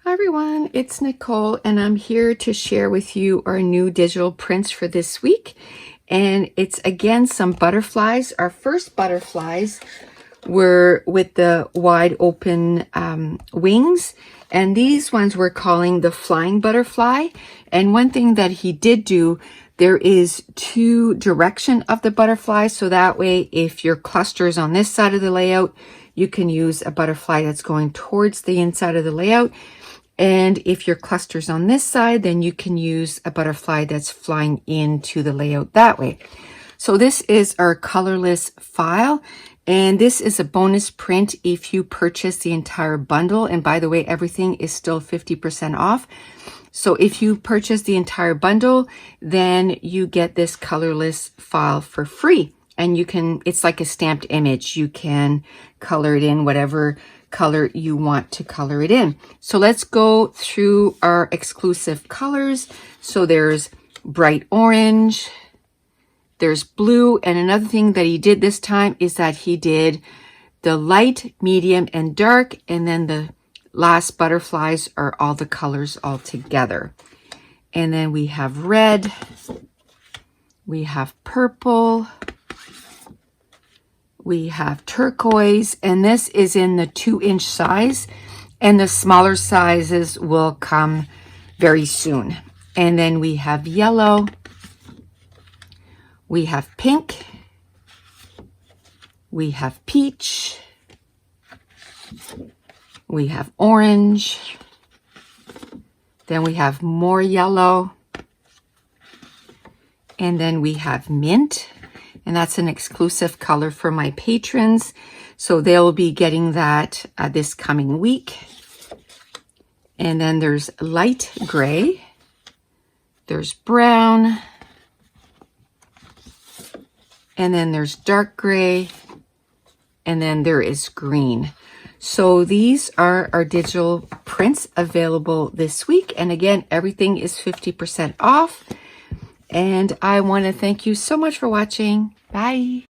Hi everyone, it's Nicole and I'm here to share with you our new digital prints for this week. And it's again some butterflies. Our first butterflies were with the wide open wings, and these ones we're calling the flying butterfly. And one thing that he did do, there is two direction of the butterfly, so that way if your cluster is on this side of the layout, you can use a butterfly that's going towards the inside of the layout. And if your cluster's on this side, then you can use a butterfly that's flying into the layout that way. So this is our colorless file, and this is a bonus print if you purchase the entire bundle. And by the way, everything is still 50% off. So if you purchase the entire bundle, then you get this colorless file for free. And you can, it's like a stamped image. You can color it in whatever color you want to color it in. So let's go through our exclusive colors. So there's bright orange, there's blue, and another thing that he did this time is that he did the light, medium, and dark, and then the last butterflies are all the colors all together. And then we have red, we have purple, we have turquoise, and this is in the 2-inch size, and the smaller sizes will come very soon. And then we have yellow, we have pink, we have peach, we have orange, then we have more yellow, and then we have mint. And that's an exclusive color for my patrons. So they'll be getting that this coming week. And then there's light gray. There's brown. And then there's dark gray. And then there is green. So these are our digital prints available this week. And again, everything is 50% off. And I want to thank you so much for watching. Bye.